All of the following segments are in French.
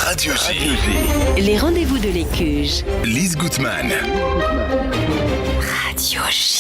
Radio J. Les rendez-vous de l'Écuge. Lise Gutmann. Radio J.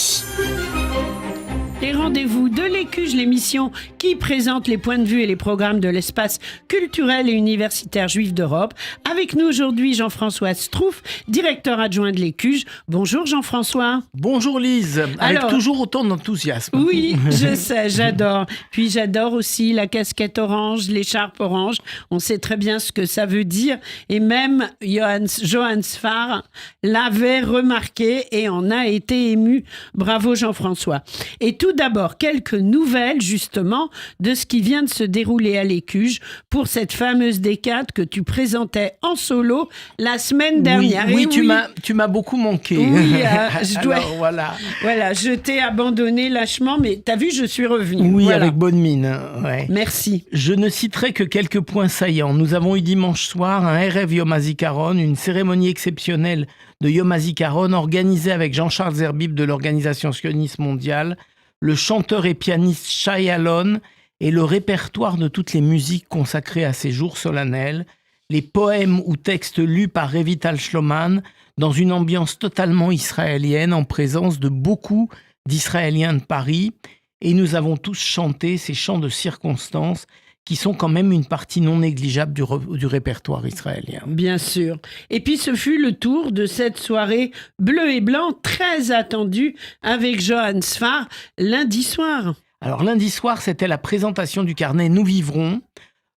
Les rendez-vous de l'Écuge, l'émission qui présente les points de vue et les programmes de l'espace culturel et universitaire juif d'Europe. Avec nous aujourd'hui Jean-François Strouf, directeur adjoint de l'Écuge. Bonjour Jean-François. Bonjour Lise, avec Alors, toujours autant d'enthousiasme. Oui, je sais, j'adore. Puis j'adore aussi la casquette orange, l'écharpe orange. On sait très bien ce que ça veut dire. Et même Johann Sfar l'avait remarqué et en a été ému. Bravo Jean-François. Et tout d'abord, quelques nouvelles justement de ce qui vient de se dérouler à l'Écuge pour cette fameuse décade que tu présentais en solo la semaine dernière. Oui, Et tu m'as beaucoup manqué. Oui, je dois... Alors, voilà. Voilà, je t'ai abandonné lâchement, mais t'as vu, je suis revenue. Oui, Voilà. avec bonne mine. Ouais. Merci. Je ne citerai que quelques points saillants. Nous avons eu dimanche soir un Erev Yom HaZikaron, une cérémonie exceptionnelle de Yom HaZikaron organisée avec Jean-Charles Zerbib de l'Organisation sioniste mondiale, le chanteur et pianiste Shai Alon et le répertoire de toutes les musiques consacrées à ces jours solennels, les poèmes ou textes lus par Revital Shloman dans une ambiance totalement israélienne en présence de beaucoup d'Israéliens de Paris. Et nous avons tous chanté ces chants de circonstance qui sont quand même une partie non négligeable du répertoire israélien. Bien sûr. Et puis ce fut le tour de cette soirée bleu et blanc très attendue avec Johann Sfar lundi soir. Alors lundi soir, c'était la présentation du carnet Nous vivrons,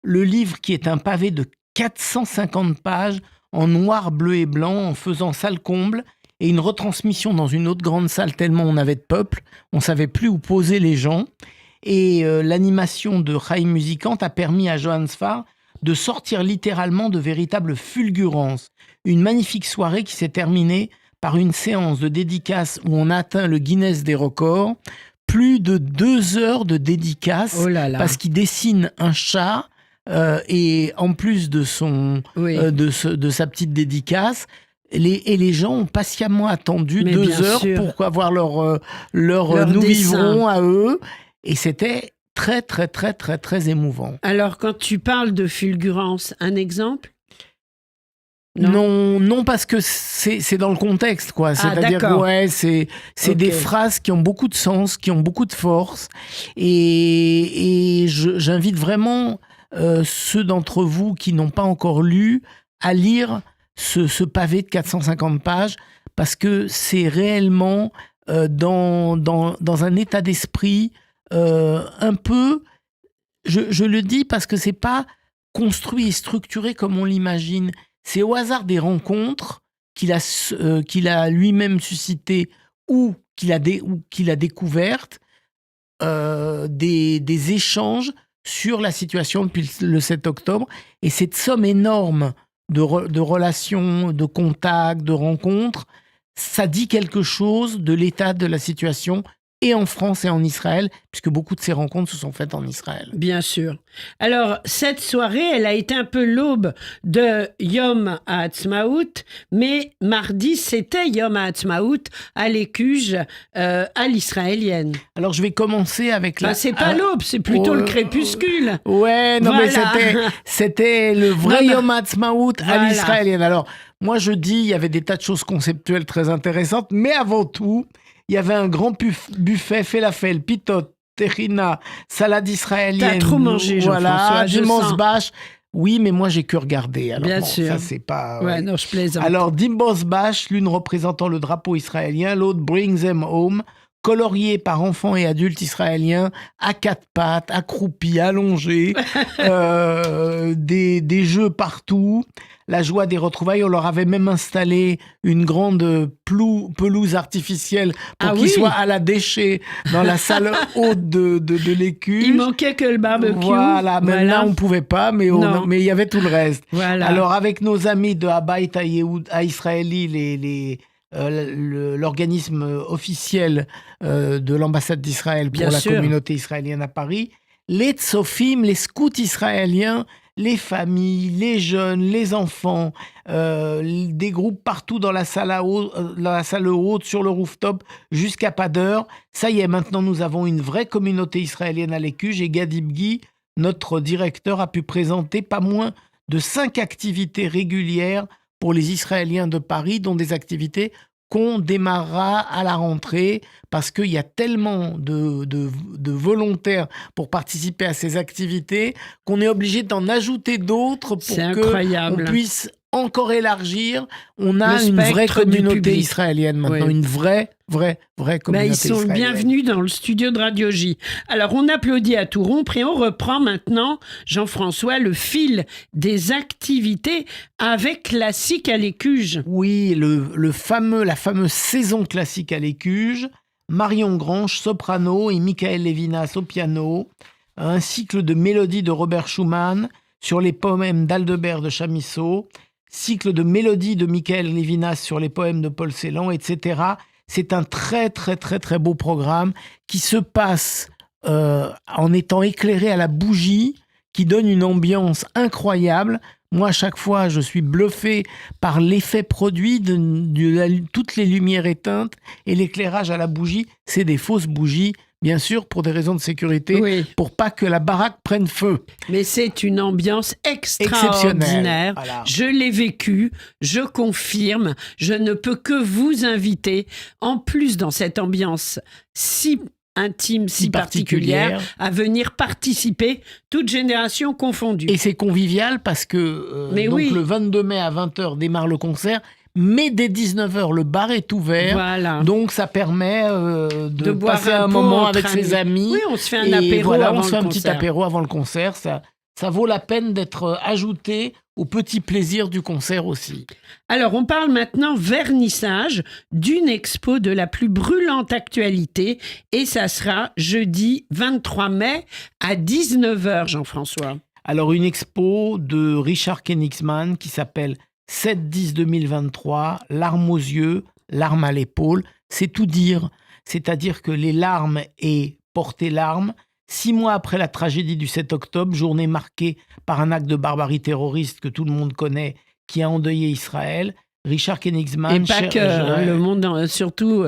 le livre qui est un pavé de 450 pages en noir, bleu et blanc, en faisant salle comble, et une retransmission dans une autre grande salle tellement on avait de peuple, on ne savait plus où poser les gens. Et l'animation de Chaim Musicant a permis à Johann Sfar de sortir littéralement de véritables fulgurances. Une magnifique soirée qui s'est terminée par une séance de dédicaces où on a atteint le Guinness des records. Plus de 2 heures de dédicaces, Oh là là. parce qu'il dessine un chat et en plus de, Oui. de sa petite dédicace, les gens ont patiemment attendu Mais 2 bien heures sûr. pour avoir leur Leur Nous dessin. vivrons à eux. Et c'était très, très, très, très, très émouvant. Alors quand tu parles de fulgurance, un exemple ? Non, parce que c'est dans le contexte, quoi. C'est-à-dire d'accord. que ouais, c'est Ok. des phrases qui ont beaucoup de sens, qui ont beaucoup de force. Et j'invite vraiment ceux d'entre vous qui n'ont pas encore lu à lire ce pavé de 450 pages, parce que c'est réellement dans un état d'esprit un peu... Je le dis parce que c'est pas construit et structuré comme on l'imagine. C'est au hasard des rencontres qu'il a lui-même suscité ou qu'il a découvertes, des échanges sur la situation depuis le 7 octobre. Et cette somme énorme de relations, de contacts, de rencontres, ça dit quelque chose de l'état de la situation et en France et en Israël, puisque beaucoup de ces rencontres se sont faites en Israël. Bien sûr. Alors, cette soirée, elle a été un peu l'aube de Yom HaAtzmaut, mais mardi, c'était Yom HaAtzmaut à l'Écuge, à l'israélienne. Alors, je vais commencer avec Bah, c'est pas l'aube, c'est plutôt le crépuscule. Ouais, non, Voilà. mais c'était le vrai Non, non. Yom HaAtzmaut à Voilà. l'israélienne. Alors, moi, je dis, il y avait des tas de choses conceptuelles très intéressantes, mais avant tout, il y avait un grand buffet falafel, pitot, terrina, salade israélienne. T'as trop mangé, voilà, Jean-François, je dimanche sens. bâche. Oui, mais moi, j'ai que regardé. Alors, Bien bon, sûr. ça, c'est pas... Ouais, non, je plaisante. Alors, Dimbos Bash, l'une représentant le drapeau israélien, l'autre Bring Them Home, colorié par enfants et adultes israéliens, à 4 pattes, accroupis, allongés, des jeux partout, la joie des retrouvailles. On leur avait même installé une grande pelouse artificielle pour Ah qu'ils oui. soient à la déchet dans la salle haute de l'Écuge. Il manquait que le barbecue. Voilà, maintenant on ne pouvait pas, mais Non. il y avait tout le reste. Voilà. Alors avec nos amis de Habayit Israéli, l'organisme officiel de l'ambassade d'Israël pour Bien la sûr. communauté israélienne à Paris, les tzofim, les scouts israéliens, les familles, les jeunes, les enfants, des groupes partout dans la salle haute, sur le rooftop, jusqu'à pas d'heure. Ça y est, maintenant nous avons une vraie communauté israélienne à l'Écuge et Gadi Bgi, notre directeur, a pu présenter pas moins de 5 activités régulières pour les Israéliens de Paris, dont des activités qu'on démarrera à la rentrée parce qu'il y a tellement de volontaires pour participer à ces activités qu'on est obligé d'en ajouter d'autres pour qu'on puisse encore élargir. On a une vraie communauté israélienne maintenant, une vraie communauté ils sont israélienne. Bienvenus dans le studio de Radio J. Alors, on applaudit à tout rompre et on reprend maintenant, Jean-François, le fil des activités avec Classique à l'Écuge. Oui, la fameuse saison classique à l'Écuge. Marion Grange, soprano, et Michael Levinas au piano. Un cycle de mélodies de Robert Schumann sur les poèmes d'Aldebert de Chamisso. Cycle de mélodies de Michael Levinas sur les poèmes de Paul Celan, etc. C'est un très, très, très, très beau programme qui se passe en étant éclairé à la bougie, qui donne une ambiance incroyable. Moi, à chaque fois, je suis bluffé par l'effet produit de toutes les lumières éteintes et l'éclairage à la bougie. C'est des fausses bougies, bien sûr, pour des raisons de sécurité, pour pas que la baraque prenne feu. Mais c'est une ambiance extraordinaire. Voilà. Je l'ai vécu, je confirme. Je ne peux que vous inviter, en plus dans cette ambiance si intime, si particulière, à venir participer, toute génération confondue. Et c'est convivial parce que le 22 mai à 20h démarre le concert, mais dès 19h, le bar est ouvert. Voilà. Donc, ça permet de passer un moment avec ses amis. Oui, on se fait un apéro avant le concert. On se fait un petit apéro avant le concert. Ça vaut la peine d'être ajouté au petit plaisir du concert aussi. Alors, on parle maintenant vernissage d'une expo de la plus brûlante actualité et ça sera jeudi 23 mai à 19h, Jean-François. Alors, une expo de Richard Koenigsmann qui s'appelle 7-10-2023, larmes aux yeux, larmes à l'épaule. C'est tout dire. C'est-à-dire que les larmes et porter larmes, 6 mois après la tragédie du 7 octobre, journée marquée par un acte de barbarie terroriste que tout le monde connaît, qui a endeuillé Israël, Richard Koenigsmann... Et pas le monde, surtout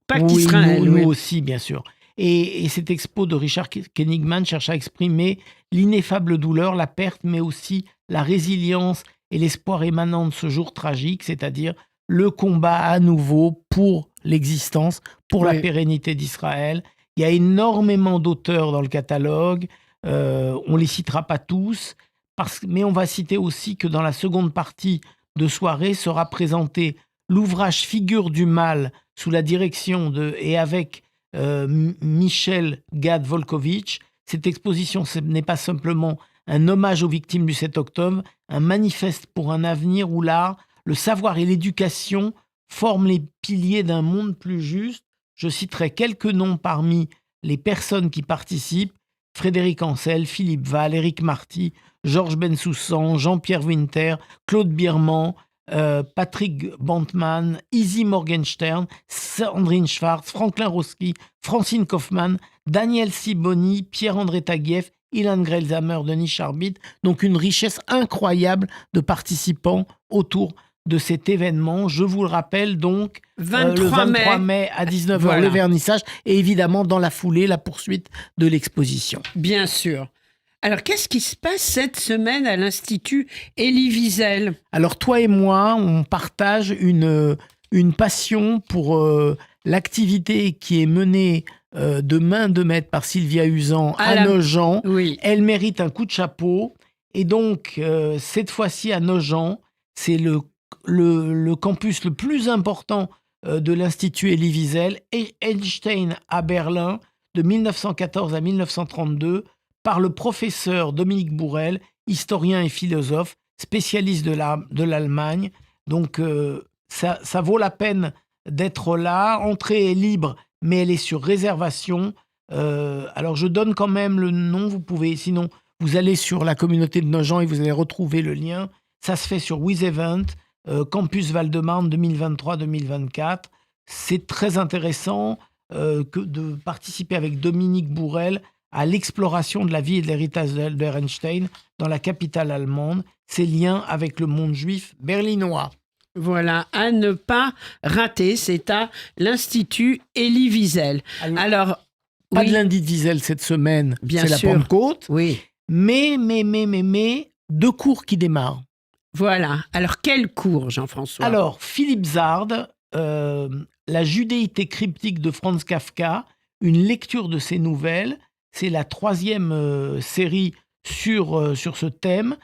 pas qu'Israël. Nous aussi, bien sûr. Et cette expo de Richard Koenigsmann cherche à exprimer l'ineffable douleur, la perte, mais aussi la résilience et l'espoir émanant de ce jour tragique, c'est-à-dire le combat à nouveau pour l'existence, pour la pérennité d'Israël. Il y a énormément d'auteurs dans le catalogue, on ne les citera pas tous, mais on va citer aussi que dans la seconde partie de soirée sera présenté l'ouvrage Figure du mal sous la direction et avec Michel Gad-Volkovitch. Cette exposition, ce n'est pas simplement un hommage aux victimes du 7 octobre, un manifeste pour un avenir où l'art, le savoir et l'éducation forment les piliers d'un monde plus juste. Je citerai quelques noms parmi les personnes qui participent. Frédéric Ancel, Philippe Val, Éric Marty, Georges Bensoussan, Jean-Pierre Winter, Claude Birman, Patrick Bantman, Izzy Morgenstern, Sandrine Schwartz, Franklin Roski, Francine Kaufmann, Daniel Siboni, Pierre-André Taguieff, Ilan Grelzamer, Denis Charbit. Donc une richesse incroyable de participants autour de cet événement. Je vous le rappelle donc, le 23 mai à 19h, le vernissage, et évidemment dans la foulée, la poursuite de l'exposition. Bien sûr. Alors, qu'est-ce qui se passe cette semaine à l'Institut Elie Wiesel ? Alors, toi et moi, on partage une passion pour l'activité qui est menée de main de maître par Sylvia Usan à Nogent. Oui. Elle mérite un coup de chapeau. Et donc, cette fois-ci à Nogent, c'est le campus le plus important de l'Institut Elie Wiesel, et Einstein à Berlin, de 1914 à 1932, par le professeur Dominique Bourrel, historien et philosophe, spécialiste de l'Allemagne. Donc, ça vaut la peine d'être là. Entrée est libre, mais elle est sur réservation. Alors, je donne quand même le nom. Vous pouvez, sinon, vous allez sur la communauté de Nogent et vous allez retrouver le lien. Ça se fait sur WizEvent, Campus Val-de-Marne 2023-2024. C'est très intéressant de participer avec Dominique Bourrel à l'exploration de la vie et de l'héritage d'Einstein dans la capitale allemande, ses liens avec le monde juif berlinois. Voilà, à ne pas rater, c'est à l'Institut Elie Wiesel. Alors, pas de lundi de Wiesel cette semaine, c'est la Pentecôte. Oui. Mais 2 cours qui démarrent. Voilà. Alors, quel cours, Jean-François? Alors, Philippe Zard, La judéité cryptique de Franz Kafka, une lecture de ses nouvelles. C'est la 3e série sur ce thème.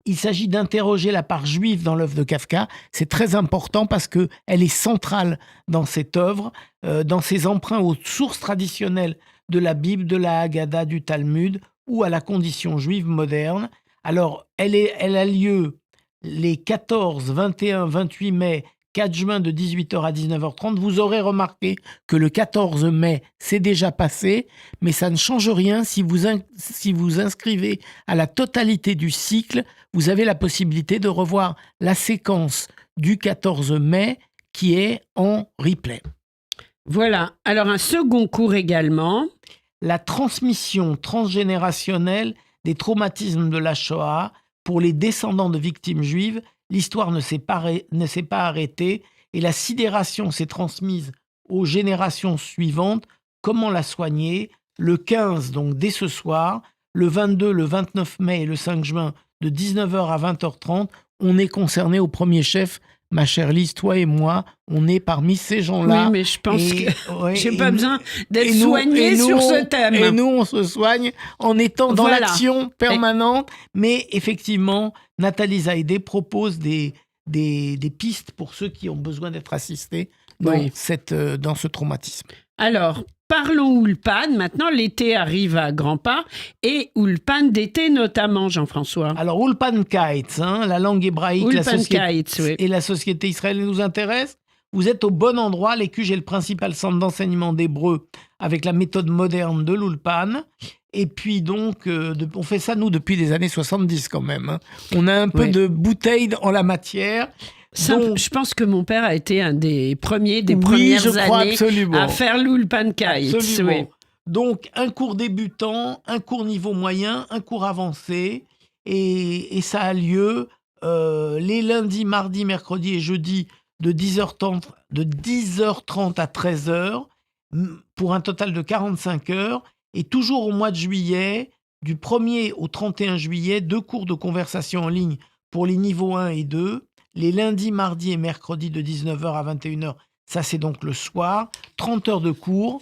Il s'agit d'interroger la part juive dans l'œuvre de Kafka. C'est très important parce qu'elle est centrale dans cette œuvre, dans ses emprunts aux sources traditionnelles de la Bible, de la Haggadah, du Talmud ou à la condition juive moderne. Alors, elle a lieu les 14, 21, 28 mai, 4 juin de 18h à 19h30. Vous aurez remarqué que le 14 mai, c'est déjà passé, mais ça ne change rien. Si vous inscrivez à la totalité du cycle, vous avez la possibilité de revoir la séquence du 14 mai qui est en replay. Voilà. Alors, un second cours également. La transmission transgénérationnelle des traumatismes de la Shoah pour les descendants de victimes juives. L'histoire ne s'est pas arrêtée et la sidération s'est transmise aux générations suivantes. Comment la soigner? Le 15, donc dès ce soir, le 22, le 29 mai et le 5 juin, de 19h à 20h30, on est concerné au premier chef. Ma chère Lise, toi et moi, on est parmi ces gens-là. Oui, mais je pense que j'ai pas besoin d'être soigné sur ce thème. Et nous, on se soigne en étant dans Voilà. l'action permanente. Mais effectivement, Nathalie Zaïdé propose des pistes pour ceux qui ont besoin d'être assistés dans, Oui. dans ce traumatisme. Alors, parlons Ulpan. Maintenant, l'été arrive à grands pas. Et Ulpan d'été notamment, Jean-François. Alors, Ulpan Kites, la langue hébraïque Ulpan Kites, oui. et la société israélienne nous intéressent. Vous êtes au bon endroit. L'Écuge est le principal centre d'enseignement d'hébreu avec la méthode moderne de l'Ulpan. Et puis donc, on fait ça, nous, depuis les années 70 quand même. On a un peu Oui. de bouteille en la matière. Donc, Je pense que mon père a été un des premières je crois années absolument. à faire l'Ulpan Kites. Absolument. Oui. Donc, un cours débutant, un cours niveau moyen, un cours avancé. Et ça a lieu les lundis, mardis, mercredis et jeudis de 10h30 à 13h pour un total de 45 heures. Et toujours au mois de juillet, du 1er au 31 juillet, 2 cours de conversation en ligne pour les niveaux 1 et 2. Les lundis, mardis et mercredis de 19h à 21h, ça c'est donc le soir, 30 heures de cours.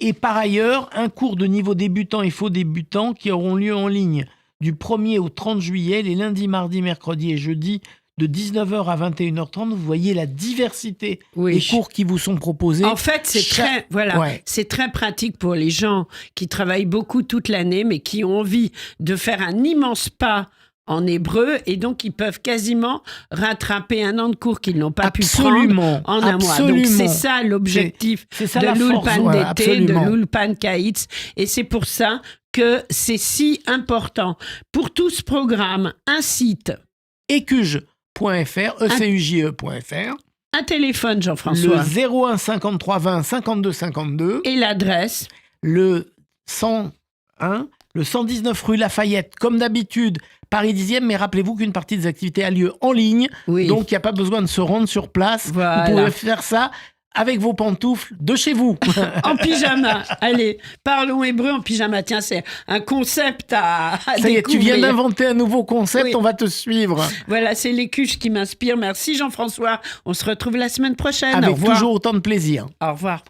Et par ailleurs, un cours de niveau débutant et faux débutant qui auront lieu en ligne du 1er au 30 juillet, les lundis, mardis, mercredis et jeudis de 19h à 21h30. Vous voyez la diversité Oui. des cours qui vous sont proposés. En fait, c'est très pratique pour les gens qui travaillent beaucoup toute l'année, mais qui ont envie de faire un immense pas en hébreu, et donc ils peuvent quasiment rattraper un an de cours qu'ils n'ont pas pu prendre en un mois. Donc c'est ça l'objectif C'est ça de la force, l'Ulpan ouais, d'été, de absolument. l'Ulpan Kites, et c'est pour ça que c'est si important. Pour tout ce programme, un site, Écuge.fr, ECUJE.fr, un téléphone, le Jean-François, 01 53 20 52 52, et l'adresse. le 101, le 119 rue Lafayette, comme d'habitude, Paris 10e, mais rappelez-vous qu'une partie des activités a lieu en ligne, Oui. donc il n'y a pas besoin de se rendre sur place. Voilà. Vous pouvez faire ça avec vos pantoufles de chez vous. En pyjama. Allez, parlons hébreu en pyjama. Tiens, c'est un concept à Ça y est, tu découvrir. viens d'inventer un nouveau concept, Oui. on va te suivre. Voilà, c'est l'Écuge qui m'inspire. Merci Jean-François. On se retrouve la semaine prochaine. Au Avec revoir. toujours autant de plaisir. Au revoir.